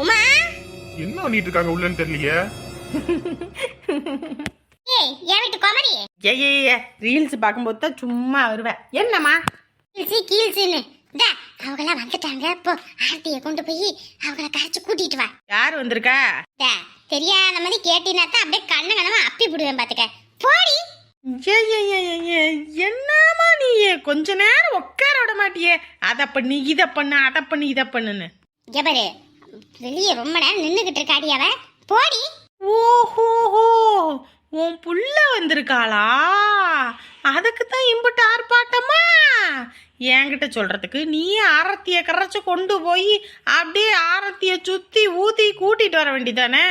உமா என்ன பண்ணிட்டு இருக்காங்க உள்ளன்னு தெரியலையே. ஏய் என் வீட்டு குமரி ஏ ரீல்ஸ் பார்க்கும்போது தான் சும்மா வருவேன். என்னம்மா கீழ்ஸுன்னு இந்த அவங்களாம் வந்துட்டாங்க. இப்போ ஆர்த்தியை கொண்டு போய் அவங்கள கரைச்சு கூட்டிட்டு வா. யார் வந்திருக்கா? தெரியாத மாதிரி கேட்டினா தான் அப்படியே கண்ணு கண்ணமா அப்பி விடுவேன் பாத்துக்க. போடி. என்னம்மா நீ கொஞ்ச நேரம் உட்கார விட மாட்டியே? அதை பண்ணி இதை பண்ணு அதை பண்ணி இதை பண்ணுன்னு. பாரு வெளியே ரொம்ப நேரம் நின்னுகிட்டு இருக்காடி அவ. போடி. ஓஹோ உன் புள்ள வந்திருக்காளா? அதுக்கு தான் இம்புட்டு ஆர்ப்பாட்டமா? என்கிட்ட சொல்றதுக்கு நீ ஆரத்திய கரைச்சு கொண்டு போய் அப்படியே ஆரத்திய சுத்தி ஊத்தி கூட்டிட்டு வர வேண்டியதானே?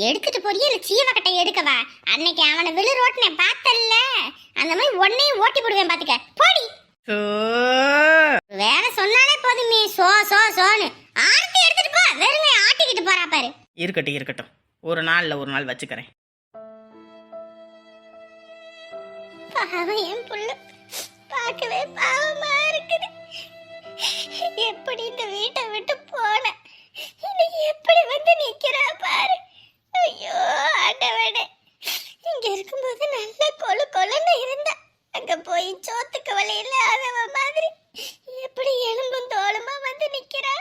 எடுத்துட்டு போறியா இல்ல சீவக்கட்டை எடுக்கவா? அன்னைக்கு அவனை வெளி ரோட்னே பார்த்தல்ல, அந்த மாதிரி ஒன்னையும் ஓட்டி போடுவேன் பாத்துக்க. போடி. வேற சொன்னாலே போதுமே சோ சோ சோன்னு ஆரத்தி எடுத்துட்டு போ. வெறுங்க ஆட்டிக்கிட்டு போறா பாரு. இருக்கட்டும் ஒரு நாள் வச்சுக்கிறேன். பாவம் என் புள்ள, பார்க்கவே பாவமா இருக்குது. எப்படி இந்த வீட்டை விட்டு போன எப்படி வந்து நிக்கிறா பாரு. ஐயோ ஆண்டவனே, இங்க இருக்கும்போது நல்ல கொழு கொழுன்னு இருந்தா, அங்க போய் சோத்துக்கு வழியில அதவ மாதிரி எப்படி எலும்பும் தோலுமா வந்து நிக்கிறா.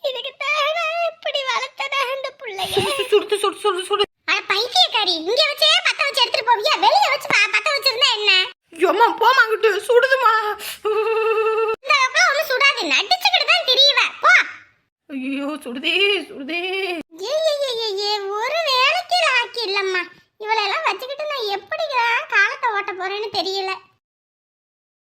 இதுக்கு தானா இப்படி வளர்த்ததா அந்த புள்ளைய? சுடு பைத்தியக்காரி, இங்க வச்சே பத்த வச்சு எடுத்துட்டு போவியா? வெளிய வச்சு பத்த வச்சிருந்தா என்ன? யம்மா போமாங்கிட்டு சுடுதுமா. இந்த அளவுக்கு ஒண்ணு சுடாது, நடிச்சுக்கிட்டு தான் தெரியவ. போ. ஐயோ சுடுதே. ஏ ஒரு வேலைக்கு ஆக்கி இல்லம்மா. இவளெல்லாம் வச்சுக்கிட்டு நான் எப்படி காலத்தை ஓட்ட போறேன்னு தெரியல.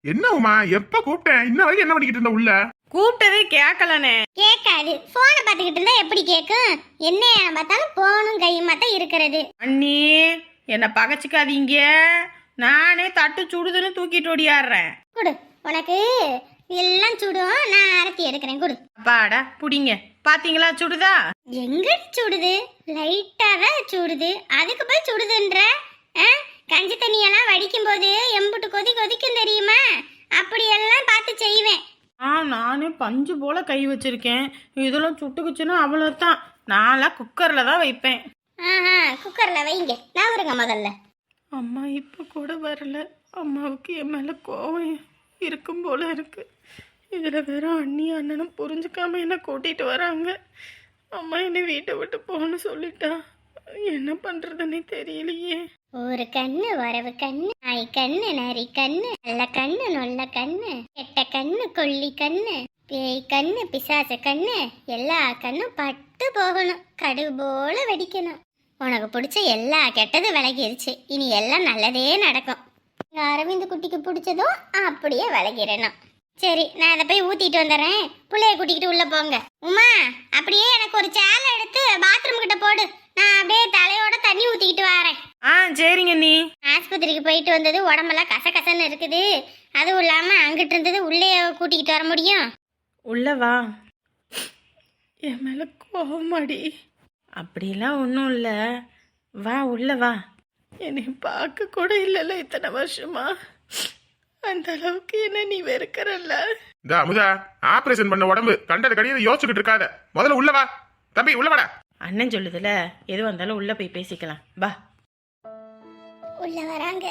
என்ன உமா, எப்ப கூப்பிட்டேன் இன்ன வரைக்கும் என்ன பண்ணிக்கிட்டு இருந்த உள்ள? கூப்பிட்டதே கேட்கலனே. கேட்காது. போனை பார்த்துக்கிட்டு இருந்தா எப்படி கேட்கும்? என்ன பார்த்தாலும் போனும் கையுமா தான் இருக்கிறது. அண்ணி என்ன பகச்சிக்காதீங்க, நானே தட்டு சுடுதுன்னு தூக்கிட்டு ஓடியாடுறேன். குடு, உனக்கு எல்லாம் சுடும், நான் அரத்தி எடுக்கிறேன். குடு. அப்பாடா புடிங்க. பாத்தீங்களா சுடுதா? எங்க சுடுது? லைட்டா தான் சுடுது, அதுக்கு போய் சுடுதுன்ற. கஞ்சி தண்ணியெல்லாம் வடிக்கும் போது எம்புட்டு கொதிக்கும் தெரியுமா? அப்படியெல்லாம் பார்த்து செய்வேன். நானே பஞ்சு போல கை வச்சிருக்கேன். இதெல்லாம் சுட்டுக்குச்சுன்னா அவ்வளோதான். நான்லாம் குக்கர்ல தான் வைப்பேன். குக்கர்ல வைங்க, நான் வருங்க முதல்ல. அம்மா இப்போ கூட வரல. அம்மாவுக்கு என் மேல கோவம் இருக்கும் போல இருக்கு. இதில் வேற அண்ணி அண்ணனும் புரிஞ்சுக்காம என்ன கூட்டிட்டு வராங்க. அம்மா என்னை வீட்டை விட்டு போன்னு சொல்லிட்டா. என்ன பண்றதுன்னே தெரியலையே. ஒரு கண்ணு வரவு கண்ணு, நாய் கண்ணு நரி கண்ணு, நல்ல கண்ணு நொல்ல கண்ணு, கெட்ட கண்ணு கொல்லி கண்ணு, பேய் கண்ணு பிசாச கண்ணு, எல்லா கண்ணும் பட்டு போகணும், கடுகு போல வெடிக்கணும். உனக்கு பிடிச்ச எல்லா கெட்டதும் விலகிருச்சு, இனி எல்லாம் நல்லதே நடக்கும். அரவிந்த் குட்டிக்கு பிடிச்சதும் அப்படியே விலகிடணும். சரி, நான் அதை போய் ஊத்திட்டு வந்துடுறேன். பிள்ளைய கூட்டிக்கிட்டு உள்ள போங்க. உமா, அப்படியே எனக்கு ஒரு சேலை எடுத்து பாத்ரூம் கிட்ட போடு. நான் அப்படியே தலையோட தண்ணி ஊத்திக்கிட்டு வரேன். சரிங்க நீ. ஆஸ்பத்திரிக்கு போயிட்டு வந்தது உடம்பெல்லாம் கசகசன்னு இருக்குது. அதுவும் இல்லாம அங்கிட்டு இருந்தது உள்ளே கூட்டிக்கிட்டு வர முடியும்? உள்ள வா. என் மேல கோவமாடி? அப்படிலாம் ஒன்றும் இல்லை, வா உள்ள வா. என்னை பார்க்க கூட இல்லைல்ல இத்தனை வருஷமா, அந்த அளவுக்கு என்ன நீ வெறுக்கிறல்ல? இந்த அமுதா, ஆபரேஷன் பண்ண உடம்பு கண்டது கடியதை யோசிச்சுக்கிட்டு இருக்காத. முதல்ல உள்ள வா தம்பி, உள்ள வாடா. அண்ணன் சொல்லுதுல, எது வந்தாலும் உள்ள போய் பேசிக்கலாம். வா. உள்ள வராங்க,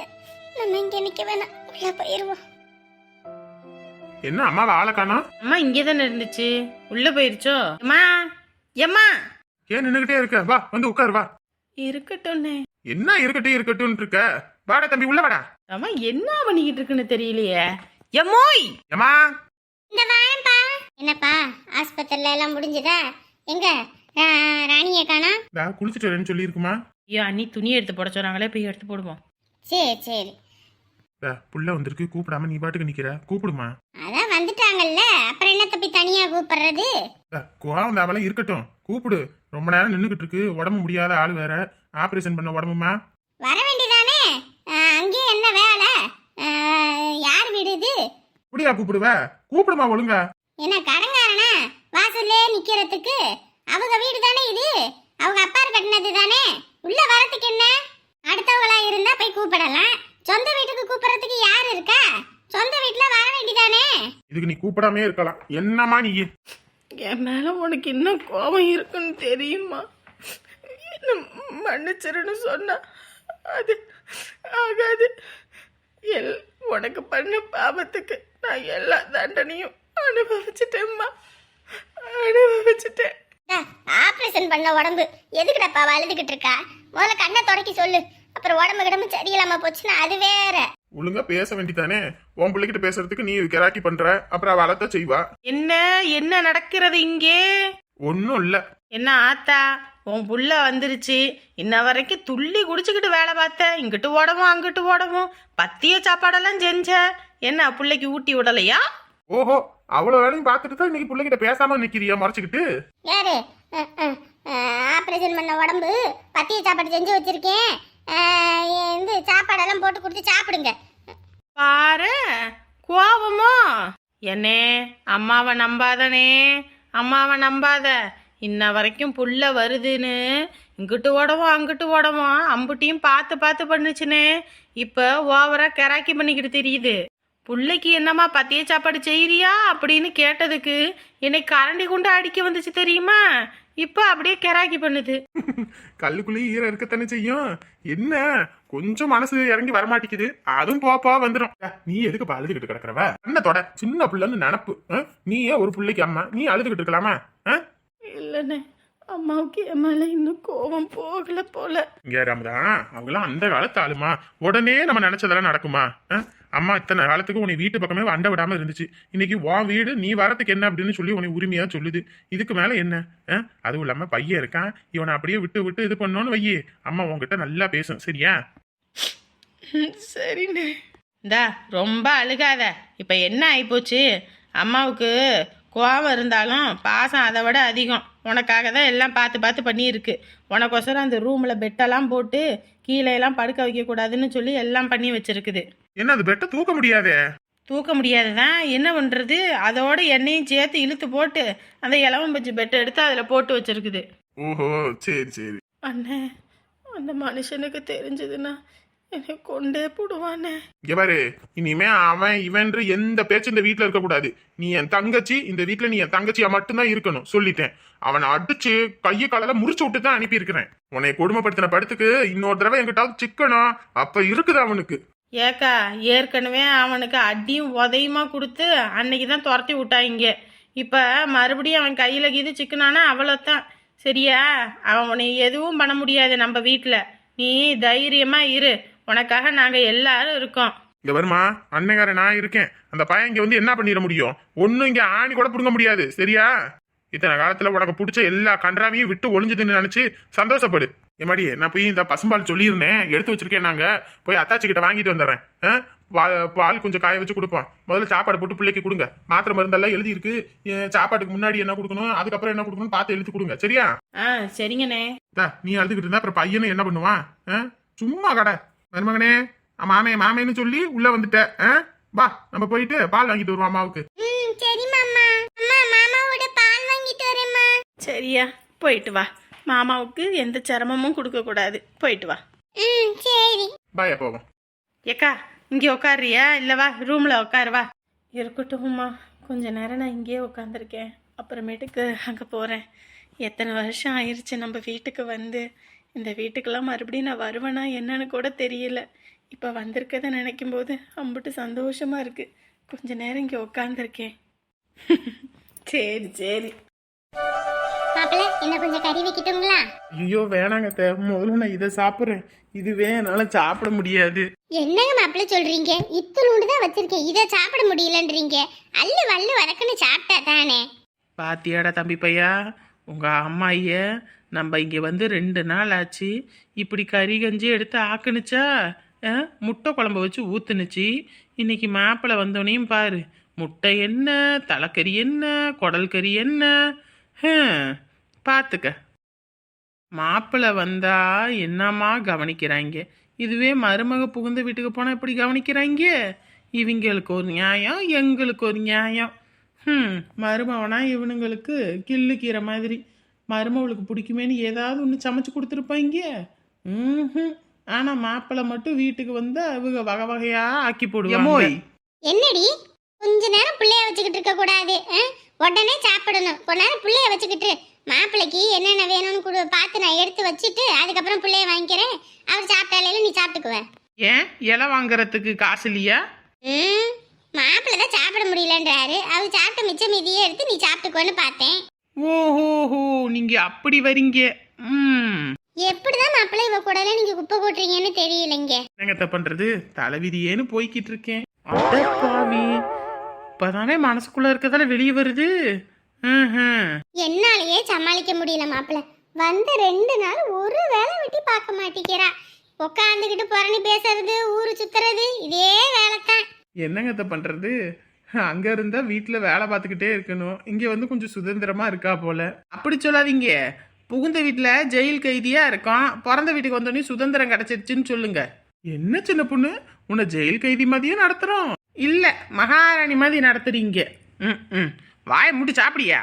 நம்ம இங்க நிக்க வேணாம், உள்ள போயிருவோம். என்ன அம்மாவை ஆளை காணோம்? அம்மா இங்கே தானே இருந்துச்சு, உள்ள போயிருச்சோ? அம்மா எம்மா ஏன் நின்னுகிட்டே இருக்க? வா வந்து உட்காரு வா. இருக்கட்டும்னே. என்ன இருக்கட்டும் இருக்க? வாடா தம்பி, உள்ள வாடா. அம்மா என்ன பண்ணிக்கிட்டு இருக்குன்னு தெரியலையே. எம்மோய் ஏமா, இந்த வாரம்பா. என்னப்பா ஆஸ்பத்திரியில எல்லாம் முடிஞ்சதா? எங்க ராணியை காணா? குளிச்சுட்டு வரேன்னு சொல்லி இருக்குமா? ஐயோ அண்ணி துணி எடுத்து போட சொன்னாங்களே, போய் எடுத்து போடுவோம். சரி. புள்ள வந்திருக்கு, கூப்பிடாம நீ பாட்டுக்கு நிக்கிற, கூப்பிடுமா. அதான் வந்துட்டாங்கல்ல, அப்புறம் என்ன தப்பி தனியா கூப்பிடுறது? கோவம் தாவெல்லாம் இருக்கட்டும், கூப்பிடு. ரொம்ப நேரம் நின்னுகிட்டு இருக்கு, உடம்பு முடியாத ஆளு வேற, ஆபரேஷன் பண்ண உடம்புமா. வர வேண்டியதானே? அங்கே என்ன வேலை? யார் வீடு இது? இப்படியா கூப்பிடுவ? கூப்பிடுமா ஒழுங்கா. என்ன கடங்காரனா வாசல்லே நிக்கிறதுக்கு? அவங்க வீடு தானே இது, அவங்க அப்பா கட்டினது தானே. உள்ள வரதுக்கு என்ன? அடுத்தவங்களா இருந்தா போய் கூப்பிடலாம், சொந்த வீட்டுக்கு கூப்பிடுறதுக்கு யார் இருக்கா? சொந்த வீட்டுல வர வேண்டியதானே. இதுக்கு நீ கூப்பிடாமே இருக்கலாம். என்னமா நீ? என் மேலே உனக்கு இன்னும் கோபம் இருக்குன்னு தெரியுமா? என்ன மன்னிச்சிருன்னு சொன்னா அது ஆகாது. உனக்கு பண்ண பாவத்துக்கு நான் எல்லா தண்டனையும் அனுபவிச்சிட்டேம்மா, அனுபவிச்சிட்டேன். ஆபரேஷன் பண்ண உடம்பு எதுக்குடப்பா அழுதுகிட்டு இருக்கா? முதல்ல கண்ணை தொடக்கி சொல்லு. அப்புறம் உடம்பு கிடம்பு சரியில்லாம போச்சுன்னா அது வேற. ஒழுங்கா பேச வேண்டிதானே? உன் பிள்ளைகிட்ட பேசுறதுக்கு நீ கிராக்கி பண்ற, அப்புறம் அவ அழத்தான் செய்வா. என்ன என்ன நடக்கிறது இங்கே? ஒன்னும் இல்ல. என்ன ஆத்தா, உன் புள்ள வந்துருச்சு, இன்ன வரைக்கும் துள்ளி குடிச்சுக்கிட்டு வேலை பார்த்த, இங்கிட்டு ஓடவும் அங்கிட்டு ஓடவும், பத்திய சாப்பாடெல்லாம் செஞ்ச, என்ன பிள்ளைக்கு ஊட்டி விடலையா? ஓஹோ, அவ்வளவு வேலையும் பார்த்துட்டு தான் இன்னைக்கு பிள்ளைகிட்ட பேசாம நிக்கிறியா மறைச்சுக்கிட்டு? யாரு? ஆபரேஷன் பண்ண உடம்பு பத்திய சாப்பாடு செஞ்சு வச்சிருக்கேன், இந்த சாப்பாடெல்லாம் போட்டு கொடுத்து சாப்பிடுங்க. பாரு கோபமோ? என்னே அம்மாவை நம்பாதனே, அம்மாவை நம்பாத. இன்ன வரைக்கும் புள்ள வருதுன்னு இங்கிட்டு ஓடவும் அங்கிட்டு ஓடவும் அம்புட்டியும் பார்த்து பார்த்து பண்ணுச்சுனே, இப்போ ஓவரா கராக்கி பண்ணிக்கிட்டு தெரியுது. புள்ளைக்கு என்னம்மா பத்திய சாப்பாடு செய்யறியா அப்படின்னு கேட்டதுக்கு என்னை கரண்டி கொண்டு அடிக்க வந்துச்சு தெரியுமா? இப்போ அப்படியே கராக்கி பண்ணுது. கல்லுக்குள்ளேயே ஈரம் இருக்கத்தானே செய்யும். என்ன கொஞ்சம் மனசு இறங்கி வரமாட்டேங்குது, அதுவும் போப்பா வந்துடும். நீ எதுக்கு அழுதுகிட்டு கிடக்குறவ? அண்ணத்தோட சின்ன பிள்ளைன்னு நினப்பு. நீயே ஒரு பிள்ளைக்கு அம்மா, நீ அழுதுகிட்டு இருக்கலாமா? இல்லைண்ணே, அம்மாவுக்கு என் மேல இன்னும் கோபம் போகல போல. இங்க ராமதா, அவங்களாம் அந்த காலத்து ஆளுமா, உடனே நம்ம நினைச்சதெல்லாம் நடக்குமா? அம்மா இத்தனை காலத்துக்கு உன்னை வீட்டு பக்கமே வண்ட விடாம இருந்துச்சு. இன்னைக்கு உன் வீடு, நீ வரத்துக்கு என்ன அப்படின்னு சொல்லி உன்னை உரிமையா சொல்லுது. இதுக்கு மேல என்ன? அதுவும் இல்லாம பையன் இருக்கான், இவனை அப்படியே விட்டு விட்டு இது பண்ணோன்னு வையே, அம்மா உன்கிட்ட நல்லா பேசும். சரியா? சரிண்ணே. இந்தா ரொம்ப அழுகாத. இப்ப என்ன ஆயிப்போச்சு, அம்மாவுக்கு கோவம் இருந்தாலும் பாசம் அதை விட அதிகம். உனக்காக தான் எல்லாம் பார்த்து பார்த்து பண்ணியிருக்கு. உனக்கொசரம் அந்த ரூமில் பெட்டெல்லாம் போட்டு கீழே எல்லாம் படுக்க வைக்கக்கூடாதுன்னு சொல்லி எல்லாம் பண்ணி வச்சிருக்குது. என்ன அது பெட்டை தூக்க முடியாதே? தூக்க முடியாது தான், என்ன பண்ணுறது? அதோட எண்ணெயும் சேர்த்து இழுத்து போட்டு அந்த இலவம் பஞ்சு பெட்டை எடுத்து அதில் போட்டு வச்சிருக்குது. ஓஹோ, சரி சரி. அண்ணே, அந்த மனுஷனுக்கு தெரிஞ்சதுன்னா என்னை கொண்டே போடுவானே. இங்க பாரு, இனிமே அவன் இவன்ற எந்த பேச்சு இந்த வீட்டுல இருக்க கூடாது. நீ என் தங்கச்சி, இந்த வீட்டுல நீ என் தங்கச்சியா மட்டும்தான் இருக்கணும் சொல்லிட்டேன். அவனை அடிச்சு கையை காலால முறிச்சு விட்டு தான் அனுப்பி இருக்கிறேன். உன்னை கொடுமைப்படுத்தின படத்துக்கு இன்னொரு தடவை என்கிட்ட சிக்கணும், அப்ப இருக்குது அவனுக்கு. ஏக்கா, ஏற்கனவே அவனுக்கு அடியும் உதையுமா கொடுத்து அன்னைக்கு தான் துரத்தி விட்டாங்க. இப்போ மறுபடியும் அவன் கையில் கீது சிக்கனானா அவ்வளோத்தான். சரியா? அவன் உன்னை எதுவும் பண்ண முடியாது நம்ம வீட்டில். நீ தைரியமா இரு, உனக்காக நாங்கள் எல்லாரும் இருக்கோம். இங்க வருமா, அன்னைக்கார நான் இருக்கேன். அந்த பையன் இங்க வந்து என்ன பண்ணிட முடியும்? ஒன்னும் இங்க ஆணி கூட புடுங்க முடியாது. சரியா? இத்தனை காலத்துல உனக்கு பிடிச்ச எல்லா கன்றாவையும் விட்டு ஒளிஞ்சதுன்னு நினைச்சு சந்தோஷப்படு. எம்மாடி, நான் போய் இந்த பசும்பால் சொல்லியிருந்தேன், எடுத்து வச்சிருக்கேன். நாங்க போய் அத்தாச்சி கிட்ட வாங்கிட்டு வந்துடுறேன். பால் கொஞ்சம் காய வச்சு கொடுப்போம். முதல்ல சாப்பாடு போட்டு பிள்ளைக்கு கொடுங்க. மாத்திரை மருந்தெல்லாம் எழுதி இருக்கு. சாப்பாட்டுக்கு முன்னாடி என்ன கொடுக்கணும், அதுக்கப்புறம் என்ன கொடுக்கணும் பார்த்து எழுதி கொடுங்க. சரியா? சரிங்கண்ணே. நீ அழுதுகிட்டு இருந்தா அப்புறம் பையனும் என்ன பண்ணுவான்? சும்மா கடை மருமகனே மாமே மாமேன்னு சொல்லி உள்ள வந்துட்ட. வா, நம்ம போயிட்டு பால் வாங்கிட்டு வருவோம் அம்மாவுக்கு. சரி மாமா. அம்மா, மாமாவோட பால் வாங்கிட்டு வரேம்மா. சரியா, போயிட்டு வா. மாமாவுக்கு எந்த சிரமமும் கொடுக்க கூடாது. போயிட்டு வா. சரி. பாயா போவோம். ஏக்கா, இங்கே உட்காருறியா? இல்லை வா, ரூமில் உட்காரு வா. இருக்கட்டும்மா, கொஞ்ச நேரம் நான் இங்கேயே உட்காந்துருக்கேன், அப்புறமேட்டுக்கு அங்கே போகிறேன். எத்தனை வருஷம் ஆயிடுச்சு நம்ம வீட்டுக்கு வந்து. இந்த வீட்டுக்கெல்லாம் மறுபடியும் நான் வருவேனா என்னன்னு கூட தெரியல. இப்போ வந்திருக்கதை நினைக்கும் போது அம்பிட்டு சந்தோஷமாக இருக்குது. கொஞ்ச நேரம் இங்கே உட்காந்துருக்கேன். சரி சரி. மாப்பிள்ள, என்ன கொஞ்சம் கறி வைக்கட்டுங்களா? ஐயோ வேணாங்க, முதல்ல நான் இதை சாப்பிட்றேன். இதுவே என்னால சாப்பிட முடியாது. என்னங்க மாப்பிள்ள சொல்றீங்க? இத்தலூண்டு தான் வச்சிருக்கேன், இதை சாப்பிட முடியலன்றீங்க. அல்லு வல்லு வதக்குன்னு சாப்பிட்டா தானே. பாத்தியாடா தம்பி பையா, உங்கள் அம்மாய நம்ம இங்கே வந்து 2 நாள் ஆச்சு. இப்படி கறி கஞ்சி எடுத்து ஆக்குனுச்சா, முட்டை குழம்பு வச்சு ஊற்றுனுச்சு. இன்னைக்கு மாப்பிள்ளை வந்தோடனையும் பாரு, முட்டை என்ன, தலைக்கறி என்ன, குடல் கறி என்ன. பார்த்துக்க, மாப்பிள்ளை வந்தா என்னம்மா கவனிக்கிறாங்க. இதுவே மருமக புகுந்த வீட்டுக்கு போனால் எப்படி கவனிக்கிறாங்க? இவங்களுக்கு ஒரு நியாயம், எங்களுக்கு ஒரு நியாயம். மருமவனா இவனுங்களுக்கு கில்லு கீரை மாதிரி. மருமவளுக்கு பிடிக்குமேனு ஏதாவது ஒன்று சமைச்சு கொடுத்துருப்பாங்க. ஆனால் மாப்பிள்ளை மட்டும் வீட்டுக்கு வந்து அவங்க வகை வகையாக ஆக்கி போடுவாங்க. என்னடி கொஞ்ச நேரம் பிள்ளைய வச்சுக்கிட்டு இருக்க கூடாது. உடனே சாப்பிடணும். கொஞ்ச நேரம் பிள்ளைய வச்சுக்கிட்டு மாப்பிள்ளைக்கு என்னென்ன வேணும்னு பார்த்து நான் எடுத்து வச்சுட்டு அதுக்கப்புறம் பிள்ளைய வாங்கிக்கிறேன். அவர் சாப்பிட்டாலே நீ சாப்பிட்டுக்குவ. ஏன் இலை வாங்குறதுக்கு காசு இல்லையா? மாப்பிள்ளை தான் சாப்பிட முடியலன்றாரு. அவர் சாப்பிட்ட மிச்சம் மீதியே எடுத்து நீ சாப்பிட்டுக்கோன்னு பார்த்தேன். ஓஹோஹோ, நீங்க அப்படி வரீங்க. எப்படிதான் மாப்பிள்ளை இவ கூடல நீங்க குப்பை கூட்டுறீங்கன்னு தெரியலைங்க. என்னங்கத்த பண்றது, தலைவிதியேன்னு போய்கிட்டு இருக்கேன். அடப்பாவி, இப்பதானே மனசுக்குள்ள இருக்கதால வெளியே வருது. என்னாலேயே சமாளிக்க முடியல மாப்பிள்ளை. வந்து 2 நாள் ஒரு வேலை வெட்டி பார்க்க மாட்டேங்கிறா. உட்காந்துக்கிட்டு புறணி பேசுறது, ஊரு சுத்துறது, இதே வேலைத்தான். என்னங்கத்த பண்றது, அங்க இருந்தா வீட்டுல வேலை பார்த்துக்கிட்டே இருக்கணும். இங்க வந்து கொஞ்சம் சுதந்திரமா இருக்கா போல. அப்படி சொல்லாதீங்க. புகுந்த வீட்டுல ஜெயில் கைதியா இருக்கோம், பிறந்த வீட்டுக்கு வந்தோடனே சுதந்திரம் கிடைச்சிருச்சுன்னு சொல்லுங்க. என்ன சின்ன பொண்ணு, உன்னை ஜெயில் கைதி மாதிரியே நடத்துறோம்? இல்ல, மகாராணி மாதிரி நடத்துறீங்க. வாயை மூடி சாப்பிடியா?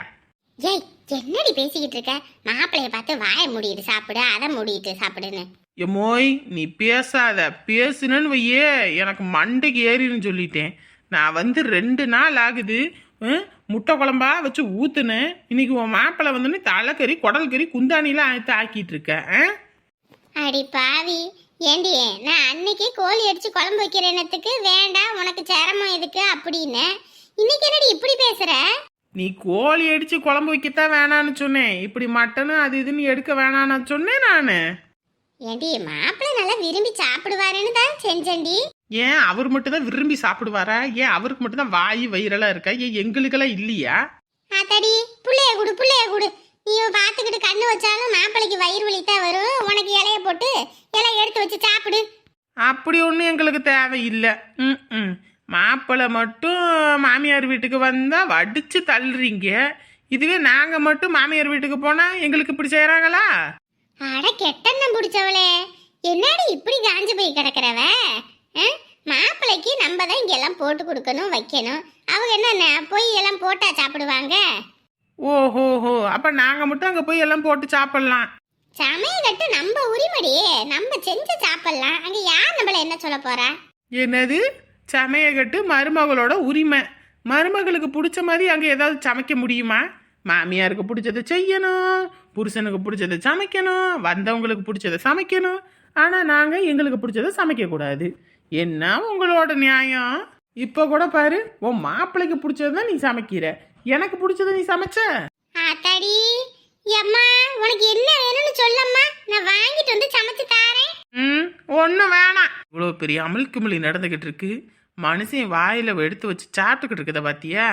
ஏய், என்னடி பேசிக்கிட்டு இருக்க? மாப்பிள்ளைய பார்த்து வாயை மூடிட்டு சாப்பிடு, அதை மூடிட்டு சாப்பிடுன்னு. எம்மோய், நீ பேசாத. பேசுனன்னு வையே எனக்கு மண்டைக்கு ஏறின்னு சொல்லிட்டேன். நான் வந்து 2 நாள் ஆகுது. முட்டை குழம்பா வச்சு ஊத்துனேன். இன்னைக்கு உன் மாப்பிள்ளை வந்தோடனே தலைக்கறி, குடல் கறி, குந்தானிலாம் ஆக்கிட்டு இருக்க. அடி பாவி, ஏண்டி நான் அன்னைக்கு கோழி அடிச்சு குழம்பு வைக்கிற எண்ணத்துக்கு வேண்டாம் உனக்கு சிரமம் எதுக்கு அப்படின்னு, இன்னைக்கு என்னடி இப்படி பேசுற? நீ கோழி அடிச்சு குழம்பு வைக்கத்தான் வேணான்னு சொன்னேன். இப்படி மட்டனு அது இதுன்னு எடுக்க வேணான்னு சொன்னேன் நானு. ஏண்டி மாப்பிள்ளை நல்லா விரும்பி சாப்பிடுவாருன்னு தான் செஞ்சேன்டி. ஏன் அவர் மட்டும் தான் விரும்பி சாப்பிடுவாரா? ஏன் அவருக்கு மட்டும் தான் வாய் வயிறெல்லாம் இருக்கா? ஏன் எங்களுக்கெல்லாம் இல்லையா? ஆத்தாடி, புள்ளைய குடு. நீ பார்த்துக்கிட்டு கண்ணு வச்சாலும் மாப்பிள்ளைக்கு வயிறு வலித்தான் வரும். உனக்கு இலைய போட்டு இலை எடுத்து வச்சு சாப்பிடு. அப்படி ஒன்றும் எங்களுக்கு தேவையில்லை. மாப்பிள்ளை மட்டும் மாமியார் வீட்டுக்கு வந்தா வடிச்சு தள்ளுறீங்க. இதுவே நாங்க மட்டும் மாமியார் வீட்டுக்கு போனா எங்களுக்கு இப்படி செய்யறாங்களா? அட கெட்டண்ணம் பிடிச்சவளே, என்னடி இப்படி காஞ்சு போய் கிடக்குறவ? மாப்பிள்ளைக்கு நம்ம தான் இங்கெல்லாம் போட்டு கொடுக்கணும், வைக்கணும். அவங்க என்ன போய் எல்லாம் போட்டா சாப்பிடுவாங்க? ஓஹோஹோ, அப்ப நாங்க மட்டும் அங்க போய் எல்லாம் போட்டு சாப்பிடலாம். சமையல் நம்ம உரிமடி, நம்ம செஞ்சு சாப்பிடலாம். அங்க யார் நம்மள என்ன சொல்ல போறா? என்னது சமையக்கட்டு மருமகளோட உரிமை? மருமகளுக்கு பிடிச்ச மாதிரி அங்க ஏதாவது சமைக்க முடியுமா? மாமியாருக்கு பிடிச்சதை செய்யணும், புருஷனுக்கு பிடிச்சதை சமைக்கணும், வந்தவங்களுக்கு பிடிச்சதை சமைக்கணும். ஆனா நாங்க எங்களுக்கு பிடிச்சதை சமைக்க கூடாது. என்ன உங்களோட நியாயம்? இப்ப கூட பாரு, உன் மாப்பிள்ளைக்கு பிடிச்சதுதான் நீ சமைக்கிற, எனக்கு பிடிச்சதை நீ சமைச்ச. ஆத்தாடி, அம்மா உனக்கு என்ன வேணும்னு சொல்லம்மா, நான் வாங்கிட்டு வந்து சமைச்சு தாரேன். ஒன்னும் வேணாம். இவ்வளவு பெரிய அமுல்குமிழி நடந்துகிட்டு இருக்கு, மனுஷன் வாயில எடுத்து வச்சு சாப்பிட்டுக்கிட்டு இருக்குத பாத்தியா?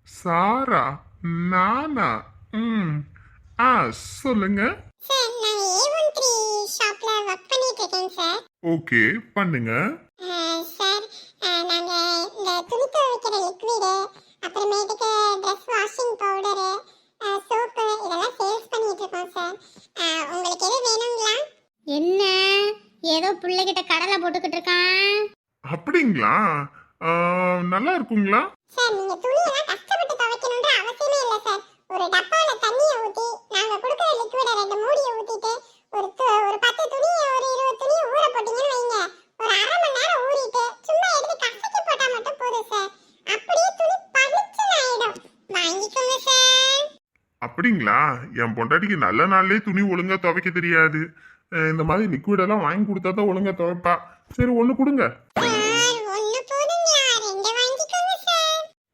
சாரா, நானா? சொல்லுங்க. சார், நான் A13 ஷாப்ல வர்க் பண்ணிட்டு இருக்கேன் சார். ஓகே, பண்ணுங்க. சார், நாங்க இந்த துணி துவைக்கிற லிக்விட், அப்புறமேட்டுக்கு ட்ரெஸ் வாஷிங் பவுடர், சோப்பு இதெல்லாம் சேல்ஸ் பண்ணிட்டு இருக்கோம் சார். உங்களுக்கு எது வேணுங்களா? என்ன ஏதோ பிள்ளைகிட்ட கடலை போட்டுக்கிட்டு இருக்கான். அப்படிங்களா? நல்லா இருக்குங்களா? சார், நீங்க துணியெல்லாம் கஷ்டப்பட்டு துவைக்கணும்ன்ற அவசியமே இல்லை சார். ஒரு டப்பால தண்ணியை ஊத்தி நாங்க கொடுக்குற லிக்விட 2 மூடியை ஊத்திட்டு ஒரு 10 துணி, ஒரு 20 துணி ஊற போட்டீங்கன்னு வைங்க, ஒரு அரை மணி நேரம் ஊறிட்டு சும்மா எடுத்து கசக்கி போட்டா மட்டும் போதும் சார். அப்படியே துணி பளிச்சுன்னு ஆயிடும். வாங்கிக்கோங்க சார். அப்படிங்களா? என் பொண்டாட்டிக்கு நல்ல நாள்லயே துணி ஒழுங்கா துவைக்க தெரியாது. இந்த மாதிரி லிக்விட் எல்லாம் வாங்கி கொடுத்தா தான் ஒழுங்கா துவைப்பா. சரி, 1 கொடுங்க.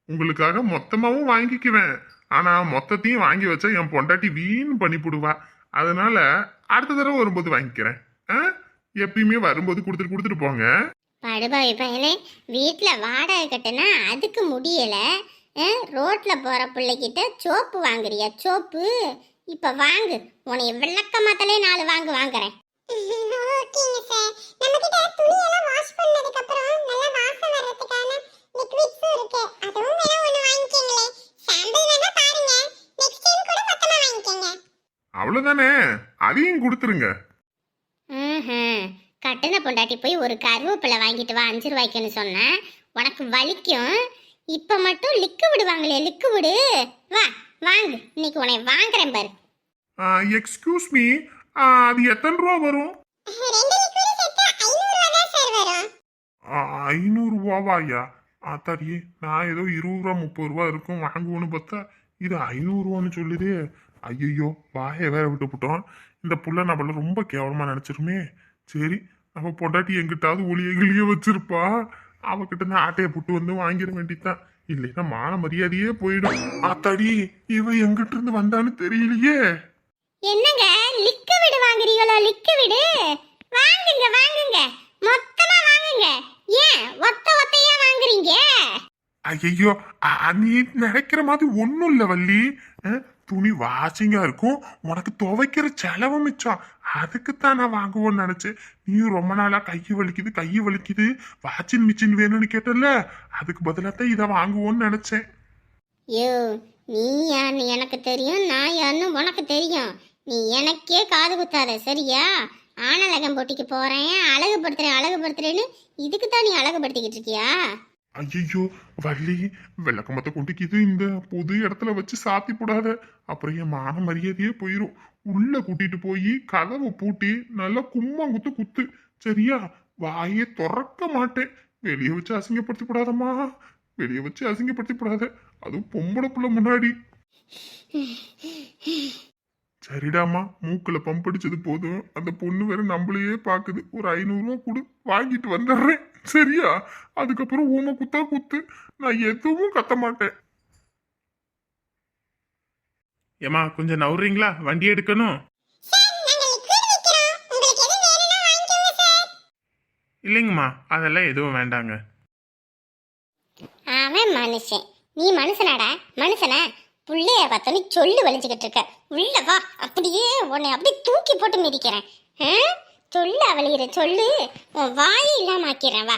உங்களுக்காக மொத்தமாவும் வாங்கிக்குவேன். ஆனா மொத்தத்தையும் வாங்கி வச்சா என் பொண்டாட்டி வீண் பண்ணி போடுவா. அதனால அடுத்த தடவை வரும்போது வாங்கிக்கிறேன். எப்பயுமே வரும்போது கொடுத்துட்டு போங்க. படுபாவி பையனே, வீட்டுல வாடகை கட்டுனா அதுக்கு முடியல, ரோட்ல போற பிள்ளைகிட்ட சோப்பு வாங்குறியா? சோப்பு இப்ப வாங்கு, உன்னை விளக்கமாத்தலே 4 வாங்குறேன். ஓகேங்க சார். நம்ம கிட்ட துணி எல்லாம் வாஷ் பண்ணதுக்கு அப்புறம் நல்ல வாசம் வரதுக்கான லிக்விட்ஸ் இருக்கு, அதுவும் வேணா ஒன்னு வாங்கிக்கங்களே. சாம்பிள் வேணா பாருங்க, நெக்ஸ்ட் டைம் கூட மொத்தமா வாங்கிக்கங்க. அவ்வளவுதானே, அதையும் கொடுத்துருங்க. கட்டின பொண்டாட்டி போய் ஒரு கருவேப்பிலை வாங்கிட்டு வா 5 ரூபாய்க்குன்னு சொன்னேன், உனக்கு வலிக்கும். இப்ப மட்டும் லிக்விட் வாங்கலையே, லிக்விடு வா வாங்கு, இன்னைக்கு உன்னை வாங்குறேன் பாரு. எக்ஸ்கியூஸ் மீ, அது எத்தனை ரூபா வரும்? 500 ரூபாவா? ஆத்தாடியே, நான் ஏதோ 20 ரூபா 30 ரூபா இருக்கும் வாங்குவோன்னு பார்த்தா இது 500 ரூபான்னு சொல்லுதே. ஐயோ, வாயை வேற விட்டுப்புட்டோம். இந்த புள்ள நம்மள ரொம்ப கேவலமா நினைச்சிருமே. சரி, நம்ம பொண்டாட்டி எங்கிட்டாவது ஒளிய கிளிய வச்சிருப்பா, அவகிட்ட இருந்து ஆட்டையை புட்டு வந்து வாங்கிட வேண்டியதுதான். இல்லைன்னா மான மரியாதையே போயிடும். ஆத்தாடி, இவ எங்கிட்ட இருந்து வந்தான்னு தெரியலையே. என்னங்க லிக்விட் வாங்குறீங்களோ? லிக்விட் வாங்குங்க வாங்குங்க, மொத்தமா வாங்குங்க. ஏன் ஒத்தையா வாங்குறீங்க? ஐயோ, நீ நினைக்கிற மாதிரி ஒன்றும் இல்லை வள்ளி. துணி வாஷிங்கா இருக்கும், உனக்கு துவைக்கிற செலவு மிச்சம். அதுக்குத்தான் நான் வாங்குவோன்னு நினைச்சேன். நீயும் ரொம்ப நாளா கையை வலிக்குது வாஷிங் மிஷின் வேணும்னு கேட்டல, அதுக்கு பதிலாக தான் இதை வாங்குவோன்னு நினைச்சேன். யோ, நீ யாருன்னு எனக்கு தெரியும், நான் யாருன்னு உனக்கு தெரியும். நீ எனக்கே காது குத்தாத, சரியா? ஆனழகம் போட்டிக்கு போறேன், அழகுபடுத்துறேன்னு இதுக்கு தான் நீ அழகுபடுத்திக்கிட்டு இருக்கியா? ஐயோ வள்ளி, விளக்கமத்தை கொண்டுக்கிது இந்த பொது இடத்துல வச்சு சாத்தி போடாத, அப்புறம் என் மான மரியாதையே போயிரும். உள்ள கூட்டிட்டு போய் கதவை பூட்டி நல்லா கும்மாங்குத்து குத்து, சரியா? வாயே திறக்க மாட்டேன். வெளியே வச்சு அசிங்கப்படுத்தி போடாதம்மா, வெளியே வச்சு அசிங்கப்படுத்தி போடாத, அதுவும் பொம்பளை புள்ள முன்னாடி. சரிடாமா, மூக்குல பம்ப் அடிச்சது போதும். அந்த பொண்ணு வேற நம்மளையே பாக்குது. ஒரு 500 ரூபா கொடு, வாங்கிட்டு வந்துடுறேன், சரியா? அதுக்கப்புறம் ஊமை குத்தா குத்து, நான் எதுவும் கத்த மாட்டேன். ஏமா, கொஞ்சம் நவுறீங்களா? வண்டி எடுக்கணும். இல்லைங்கம்மா, அதெல்லாம் எதுவும் வேண்டாங்க. அவன் மனுஷன், நீ மனுஷனாடா? மனுஷனா? புள்ளைய பார்த்தோன்னு சொல்லு வலிச்சுக்கிட்டு இருக்க. உள்ள வா, அப்படியே உன்னை அப்படியே தூக்கி போட்டு மிதிக்கிறேன். சொல்லு அவளிகிற சொல்லு, உன் வாயை இல்லாம ஆக்கிறேன். வா.